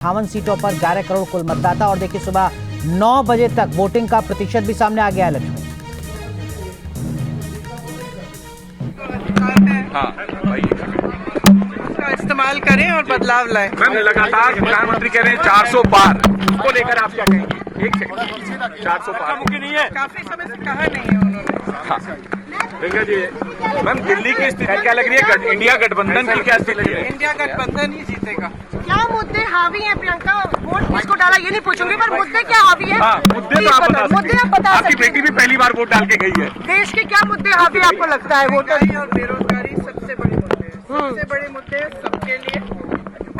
58 सीटों पर 11 करोड़ कुल मतदाता। और देखिए सुबह 9 बजे तक वोटिंग का प्रतिशत भी सामने आ गया है। लक्ष्मी, हाँ भाई उसका इस्तेमाल करें और बदलाव लाएं। मैम, लगातार प्रधानमंत्री कह रहे हैं 400 पार, उसको लेकर आप क्या कहेंगे? एक सेकंड, 400 पार मुमकिन नहीं है, काफी समय से कहा नहीं है उन्होंने। हाँ प्रियंका जी, मैम दिल्ली की स्थिति क्या लग रही है? इंडिया गठबंधन की क्या स्थिति है? इंडिया गठबंधन ही जीतेगा। क्या मुद्दे हावी हैं प्रियंका? वोट किसको डाला ये नहीं पूछूंगी, पर मुद्दे क्या हावी हैं? हाँ, मुद्दे तो आप बता आपकी सकते हैं। बेटी भी पहली बार वोट डाल के गई है। देश के क्या मुद्दे हावी आपको लगता है? वोटर महंगाई और बेरोजगारी सबसे बड़े मुद्दे हैं, सबसे बड़े मुद्दे हैं सबके लिए।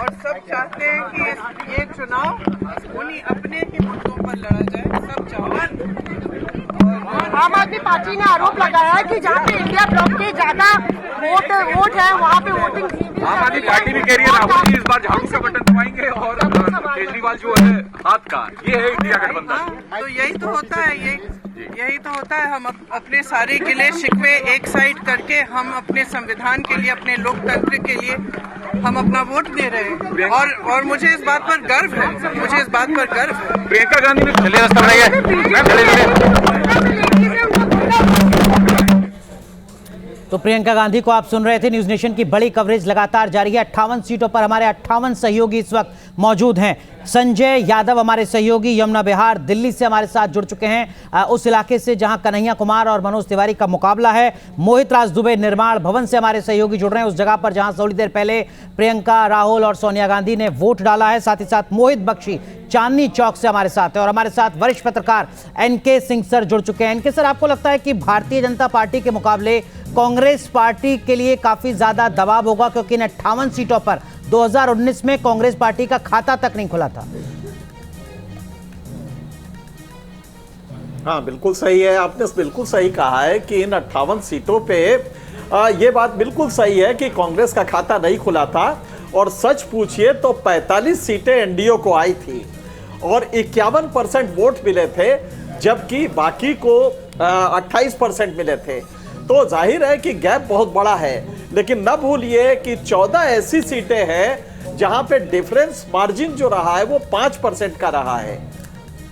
और सब चाहते हैं कि ये चुनाव उन्हीं अपने ही मुद्दों पर लड़ा जाए। सब चाहते हैं। आम आदमी पार्टी ने आरोप लगाया है कि जहाँ पे इंडिया ब्लॉक के ज्यादा वोट है वहाँ पे वोटिंग आम आदमी पार्टी भी कह रही है राहुल जी इस बार झाड़ू का बटन दबाएंगे और केजरीवाल जो है हाथ का, ये है इंडिया गठबंधन। तो यही तो होता है, यही तो होता है। हम अपने सारे गिले शिकवे एक साइड करके हम अपने संविधान के लिए, अपने लोकतंत्र के लिए हम अपना वोट दे रहे हैं। और मुझे इस बात पर गर्व है, मुझे इस बात पर गर्व है। प्रियंका गांधी ने चले रास्ता बनाई है। तो प्रियंका गांधी को आप सुन रहे थे। न्यूज नेशन की बड़ी कवरेज लगातार जारी है। 58 सीटों पर हमारे 58 सहयोगी इस वक्त मौजूद हैं। संजय यादव हमारे सहयोगी यमुना विहार दिल्ली से हमारे साथ जुड़ चुके हैं, उस इलाके से जहां कन्हैया कुमार और मनोज तिवारी का मुकाबला है। मोहित राज दुबे निर्माण भवन से हमारे सहयोगी जुड़ रहे हैं, उस जगह पर जहां थोड़ी देर पहले प्रियंका, राहुल और सोनिया गांधी ने वोट डाला है। साथ ही साथ मोहित बख्शी चांदनी चौक से हमारे साथ है और हमारे साथ वरिष्ठ पत्रकार एनके सिंह सर जुड़ चुके हैं। एनके सर, आपको लगता है कि भारतीय जनता पार्टी के मुकाबले कांग्रेस पार्टी के लिए काफी ज्यादा दबाव होगा, क्योंकि इन 58 सीटों पर 2019 में कांग्रेस पार्टी का खाता तक नहीं खुला था? हाँ, बिल्कुल सही है। आपने बिल्कुल सही कहा है कि इन 58 सीटों पे ये बात बिल्कुल सही है कि कांग्रेस का खाता नहीं खुला था। और सच पूछिए तो 45 सीटें एनडीए को आई थी और 51% वोट मिले थे, जबकि बाकी को 28% मिले थे। तो जाहिर है कि गैप बहुत बड़ा है। लेकिन न भूलिए कि 14 ऐसी सीटें हैं जहां पे डिफरेंस मार्जिन जो रहा है वो 5% का रहा है।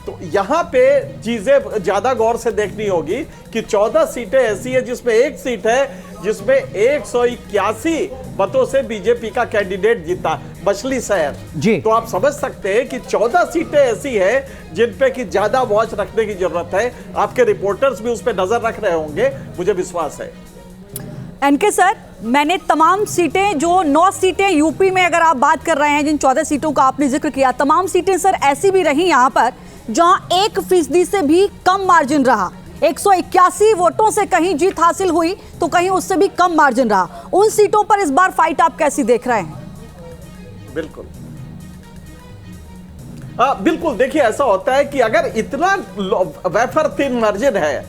तो यहां पे चीजें ज्यादा गौर से देखनी होगी कि 14 सीटें ऐसी है जिसमें एक सीट है जिसमें 181 मतों से बीजेपी का कैंडिडेट जीता, मछली शहर जी। तो आप समझ सकते हैं कि 14 सीटें ऐसी है जिन पे कि ज्यादा वॉच रखने की जरूरत है। आपके रिपोर्टर्स भी उस पर नजर रख रहे होंगे, मुझे विश्वास है। एनके सर, मैंने तमाम सीटें, जो 9 सीटें यूपी में अगर आप बात कर रहे हैं, जिन 14 सीटों का आपने जिक्र किया, तमाम सीटें सर ऐसी भी रही यहाँ पर जहां 1% से भी कम मार्जिन रहा। 181 वोटों से कहीं जीत हासिल हुई तो कहीं उससे भी कम मार्जिन रहा। उन सीटों पर इस बार फाइट आप कैसी देख रहे हैं? बिल्कुल बिल्कुल, देखिए ऐसा होता है कि अगर इतना वेफर थिन मार्जिन है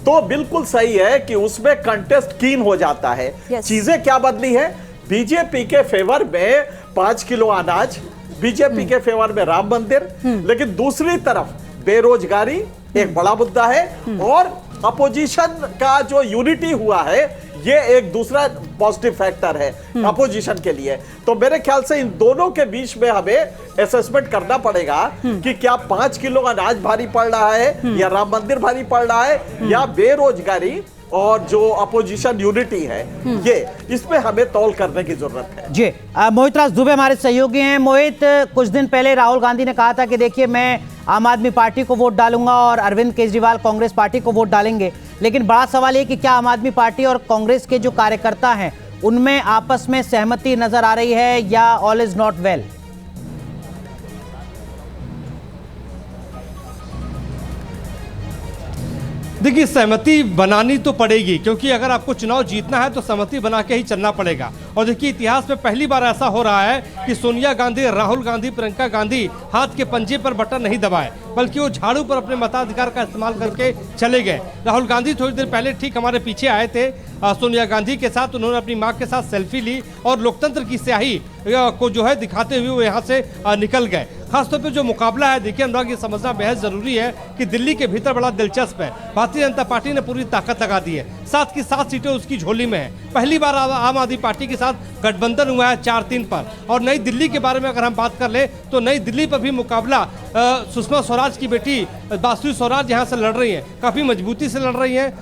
तो बिल्कुल सही है कि उसमें कंटेस्ट कीन हो जाता है। चीजें क्या बदली है? बीजेपी के फेवर में 5 किलो अनाज, बीजेपी के फेवर में राम मंदिर, लेकिन दूसरी तरफ बेरोजगारी एक बड़ा मुद्दा है और अपोजिशन का जो यूनिटी हुआ है ये एक दूसरा पॉजिटिव फैक्टर है अपोजिशन के लिए। तो मेरे ख्याल से इन दोनों के बीच में हमें असेसमेंट करना पड़ेगा कि क्या 5 किलो अनाज भारी पड़ रहा है या राम मंदिर भारी पड़ रहा है या बेरोजगारी और जो अपोजिशन यूनिटी है, ये इसमें हमें तौल करने की जरूरत है। जी, मोहित राज दुबे हमारे सहयोगी हैं। मोहित, कुछ दिन पहले राहुल गांधी ने कहा था कि देखिए मैं आम आदमी पार्टी को वोट डालूंगा और अरविंद केजरीवाल कांग्रेस पार्टी को वोट डालेंगे। लेकिन बड़ा सवाल ये कि क्या आम आदमी पार्टी और कांग्रेस के जो कार्यकर्ता हैं उनमें आपस में सहमति नजर आ रही है या ऑल इज नॉट वेल? देखिए, सहमति बनानी तो पड़ेगी, क्योंकि अगर आपको चुनाव जीतना है तो सहमति बना के ही चलना पड़ेगा। और देखिए, इतिहास में पहली बार ऐसा हो रहा है कि सोनिया गांधी, राहुल गांधी, प्रियंका गांधी हाथ के पंजे पर बटन नहीं दबाए, बल्कि वो झाड़ू पर अपने मताधिकार का इस्तेमाल करके चले गए। राहुल गांधी थोड़ी देर पहले ठीक हमारे पीछे आए थे सोनिया गांधी के साथ, उन्होंने अपनी मां के साथ सेल्फी ली और लोकतंत्र की स्याही को जो है दिखाते हुए वो यहाँ से निकल गए। खासतौर पे जो मुकाबला है, देखिए अनुराग, ये समझना बेहद जरूरी है कि दिल्ली के भीतर बड़ा दिलचस्प है। भारतीय जनता पार्टी ने पूरी ताकत लगा दी है। 7 की 7 सीटें उसकी झोली में है। पहली बार आम आदमी पार्टी के साथ गठबंधन हुआ है 4-3 पर। और नई दिल्ली के बारे में अगर हम बात कर ले तो नई दिल्ली पर भी मुकाबला सुषमा स्वराज की बेटी बासुरी स्वराज यहाँ से लड़ रही हैं, काफ़ी मजबूती से लड़ रही हैं।